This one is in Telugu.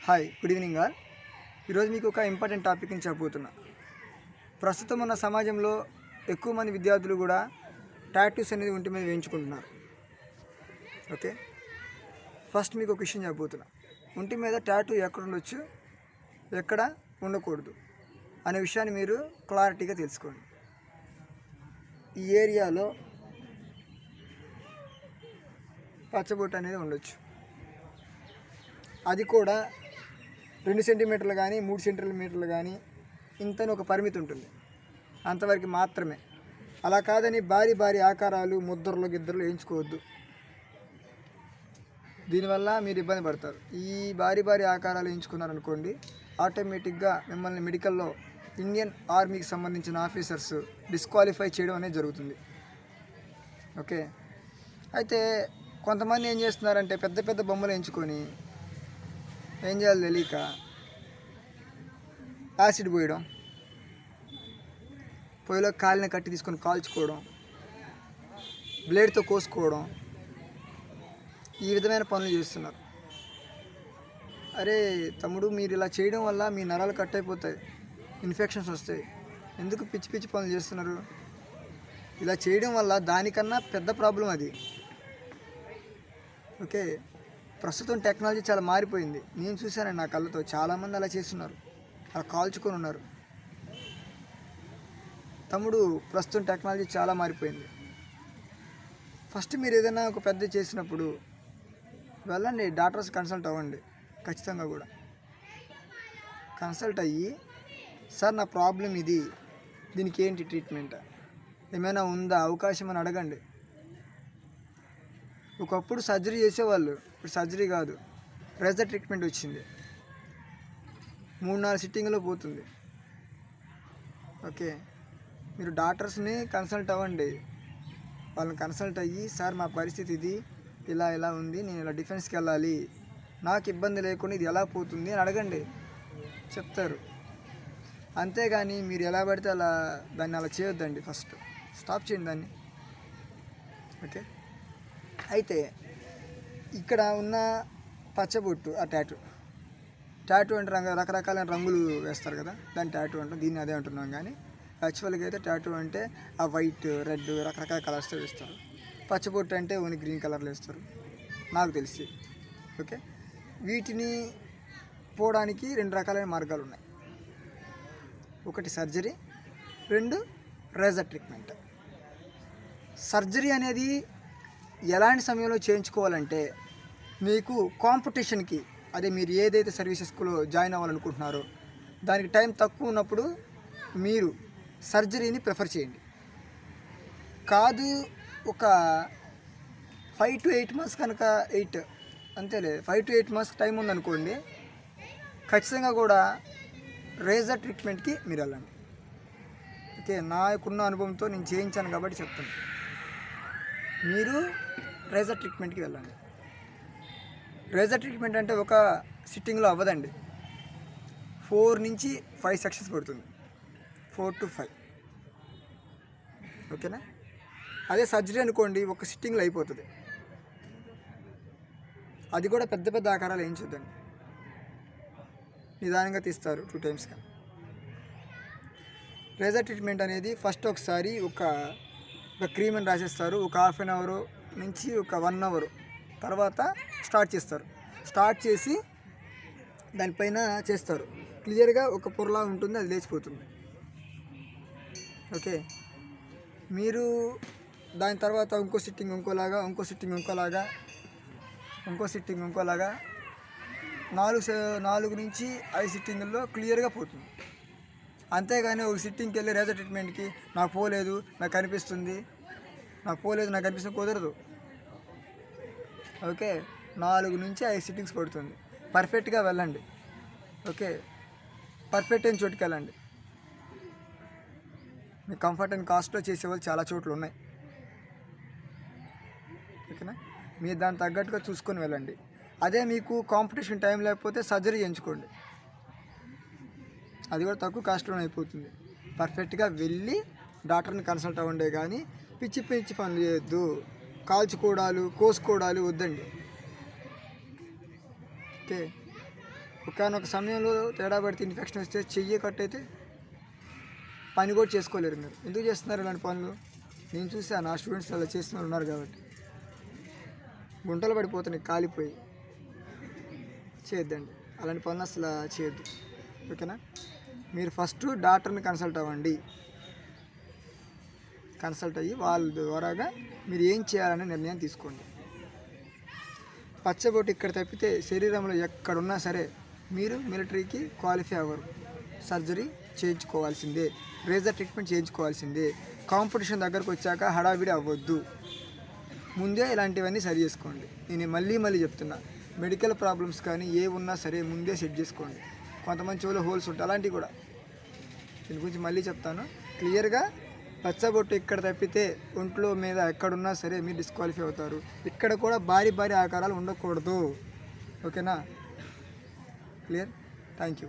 Hi, good evening all. ఈరోజు మీకు ఒక ఇంపార్టెంట్ టాపిక్ని చెప్పబోతున్నా. ప్రస్తుతం ఉన్న సమాజంలో ఎక్కువ మంది విద్యార్థులు కూడా టాటూస్ అనేది ఒంటి మీద వేయించుకుంటున్నారు. ఓకే, ఫస్ట్ మీకు ఒక విషయం చెప్పబోతున్నా. ఒంటి మీద టాటూ ఎక్కడ ఉండొచ్చు, ఎక్కడ ఉండకూడదు అనే విషయాన్ని మీరు క్లారిటీగా తెలుసుకోండి. ఈ ఏరియాలో పచ్చబొట్టు అనేది ఉండొచ్చు, అది కూడా 2 సెంటీమీటర్లు కానీ 3 సెంటీమీటర్లు కానీ ఇంతని ఒక పరిమితి ఉంటుంది, అంతవరకు మాత్రమే. అలా కాదని భారీ భారీ ఆకారాలు ముద్రలు గిద్దర్లు వేయించుకోవద్దు. దీనివల్ల మీరు ఇబ్బంది పడతారు. ఈ భారీ భారీ ఆకారాలు వేయించుకున్నారనుకోండి, ఆటోమేటిక్గా మిమ్మల్ని మెడికల్లో ఇండియన్ ఆర్మీకి సంబంధించిన ఆఫీసర్స్ డిస్క్వాలిఫై చేయడం అనేది జరుగుతుంది. ఓకే, అయితే కొంతమంది ఏం చేస్తున్నారంటే పెద్ద పెద్ద బొమ్మలు ఎంచుకొని ఏం చేయాలో తెలియక యాసిడ్ పోయడం, పొయ్యిలో కాలిని కట్టి తీసుకొని కాల్చుకోవడం, బ్లేడ్తో కోసుకోవడం, ఈ విధమైన పనులు చేస్తున్నారు. అరే తమ్ముడు, మీరు ఇలా చేయడం వల్ల మీ నరాలు కట్ అయిపోతాయి, ఇన్ఫెక్షన్స్ వస్తాయి. ఎందుకు పిచ్చి పిచ్చి పనులు చేస్తున్నారు? ఇలా చేయడం వల్ల దానికన్నా పెద్ద ప్రాబ్లం అది. ఓకే, ప్రస్తుతం టెక్నాలజీ చాలా మారిపోయింది. నేను చూశానండి నా కళ్ళతో, చాలామంది అలా చేస్తున్నారు, అలా కాల్చుకొని ఉన్నారు. తమ్ముడు, ప్రస్తుతం టెక్నాలజీ చాలా మారిపోయింది. ఫస్ట్ మీరు ఏదైనా ఒక పెద్ద చేసినప్పుడు వెళ్ళండి, డాక్టర్స్ కన్సల్ట్ అవ్వండి. ఖచ్చితంగా కూడా కన్సల్ట్ అయ్యి, సార్ నా ప్రాబ్లం ఇది, దీనికి ఏంటి ట్రీట్మెంట్, ఏమైనా ఉందా, అవకాశం అని అడగండి. ఒకప్పుడు సర్జరీ చేసేవాళ్ళు, ఇప్పుడు సర్జరీ కాదు, లేజర్ ట్రీట్మెంట్ వచ్చింది. 3-4 సిట్టింగ్లో పోతుంది. ఓకే, మీరు డాక్టర్స్ని కన్సల్ట్ అవ్వండి. వాళ్ళని కన్సల్ట్ అయ్యి, సార్ మా పరిస్థితి ఇది, ఇలా ఇలా ఉంది, నేను ఇలా డిఫెన్స్కి వెళ్ళాలి, నాకు ఇబ్బంది లేకుండా ఇది ఎలా పోతుంది అని అడగండి, చెప్తారు. అంతేగాని మీరు ఎలా పడితే అలా దాన్ని అలా చేయొద్దండి. ఫస్ట్ స్టాప్ చేయండి దాన్ని. ఓకే, అయితే ఇక్కడ ఉన్న పచ్చబొట్టు, ఆ టాటూ అంటే రకరకాల రంగులు వేస్తారు కదా, దాన్ని టాటూ అంటాం, దీన్ని అదే అంటున్నాం. కానీ యాక్చువల్గా అయితే టాటూ అంటే ఆ వైట్, రెడ్, రకరకాల కలర్స్తో వేస్తారు. పచ్చబొట్టు అంటే ఓన్లీ గ్రీన్ కలర్లో వేస్తారు నాకు తెలిసి. ఓకే, వీటిని పోవడానికి 2 రకాలైన మార్గాలు ఉన్నాయి. ఒకటి సర్జరీ, 2 లేజర్ ట్రీట్మెంట్. సర్జరీ అనేది ఎలాంటి సమయంలో చేయించుకోవాలంటే, మీకు కాంపిటీషన్కి, అదే మీరు ఏదైతే సర్వీసెస్ స్కూల్లో జాయిన్ అవ్వాలనుకుంటున్నారో దానికి టైం తక్కువ ఉన్నప్పుడు మీరు సర్జరీని ప్రిఫర్ చేయండి. కాదు, ఒక 5 to 8 months కనుక, 5 to 8 months టైం ఉందనుకోండి, ఖచ్చితంగా కూడా లేజర్ ట్రీట్మెంట్కి మీరు వెళ్ళండి. ఓకే, నాకున్న అనుభవంతో నేను చేయించాను కాబట్టి చెప్తాను, మీరు లేజర్ ట్రీట్మెంట్కి వెళ్ళండి. లేజర్ ట్రీట్మెంట్ అంటే ఒక సిట్టింగ్లో అవ్వదండి, 4 నుంచి 5 సెక్షన్స్ పడుతుంది, 4 to 5. ఓకేనా? అదే సర్జరీ అనుకోండి, ఒక సిట్టింగ్లో అయిపోతుంది. అది కూడా పెద్ద పెద్ద ఆకారాలు వేయించొద్దండి, నిదానంగా తీస్తారు 2 times. లేజర్ ట్రీట్మెంట్ అనేది ఫస్ట్ ఒకసారి ఒక క్రీమ్ అని రాసేస్తారు, ఒక 1/2 hour నుంచి ఒక 1 hour తర్వాత స్టార్ట్ చేస్తారు. స్టార్ట్ చేసి దానిపైన చేస్తారు, క్లియర్గా ఒక పొరలా ఉంటుంది, అది లేచిపోతుంది. ఓకే, మీరు దాని తర్వాత ఇంకో సిట్టింగ్ ఇంకోలాగా, ఇంకో సిట్టింగ్ ఇంకోలాగా, ఇంకో సిట్టింగ్ ఇంకోలాగా, 4 నుంచి 5 సిట్టింగుల్లో క్లియర్గా పోతుంది. అంతేగాని ఒక సిట్టింగ్కి వెళ్ళి లేజర్ ట్రీట్మెంట్కి నాకు పోలేదు, నాకు కనిపిస్తుంది కుదరదు. ఓకే, 4 నుంచి 5 సిట్టింగ్స్ పడుతుంది. పర్ఫెక్ట్గా వెళ్ళండి. ఓకే, పర్ఫెక్ట్ అయిన చోటుకి వెళ్ళండి. మీ కంఫర్ట్ అండ్ కాస్ట్లో చేసేవాళ్ళు చాలా చోట్ల ఉన్నాయి. ఓకేనా? మీరు దాన్ని తగ్గట్టుగా చూసుకొని వెళ్ళండి. అదే మీకు కాంపిటీషన్ టైం లేకపోతే సర్జరీ చేయించుకోండి, అది కూడా తక్కువ కాస్ట్లో అయిపోతుంది. పర్ఫెక్ట్గా వెళ్ళి డాక్టర్ని కన్సల్ట్ అవ్వండి, కానీ పిచ్చి పిచ్చి పనులు చేయొద్దు. కాల్చుకోవడాలు, కోసుకోవడాలు వద్దండి. ఓకే, ఒకనొక సమయంలో తేడా పడితే ఇన్ఫెక్షన్ వస్తే చెయ్యి కట్ అయితే పని కూడా చేసుకోలేరు. మీరు ఎందుకు చేస్తున్నారు ఇలాంటి పనులు? నేను చూసా, నా స్టూడెంట్స్ అలా చేసిన వాళ్ళు ఉన్నారు కాబట్టి. గుంటలు పడిపోతున్నాయి కాలిపోయి. చేయొద్దండి అలాంటి పనులు, అసలు చేయొద్దు. ఓకేనా? మీరు ఫస్ట్ డాక్టర్ని కన్సల్ట్ అవ్వండి. కన్సల్ట్ అయ్యి వాళ్ళ ద్వారాగా మీరు ఏం చేయాలనే నిర్ణయం తీసుకోండి. పచ్చబొట్టు ఇక్కడ తప్పితే శరీరంలో ఎక్కడున్నా సరే మీరు మిలిటరీకి క్వాలిఫై అవ్వరు. సర్జరీ చేయించుకోవాల్సిందే, రేజర్ ట్రీట్మెంట్ చేయించుకోవాల్సిందే. కాంపిటీషన్ దగ్గరకు వచ్చాక హడావిడి అవ్వద్దు. ముందే ఇలాంటివన్నీ సరి చేసుకోండి. నేను మళ్ళీ చెప్తున్నా, మెడికల్ ప్రాబ్లమ్స్ కానీ ఏ ఉన్నా సరే ముందే సెట్ చేసుకోండి. కొంతమంది చెవులో హోల్స్ ఉంటాయి, అలాంటివి కూడా. దీని గురించి మళ్ళీ చెప్తాను క్లియర్గా. పచ్చబొట్టు ఇక్కడ తప్పితే ఒంట్లో మీద ఎక్కడున్నా సరే మీరు డిస్క్వాలిఫై అవుతారు. ఇక్కడ కూడా భారీ ఆకారాలు ఉండకూడదు. ఓకేనా? క్లియర్? Thank you.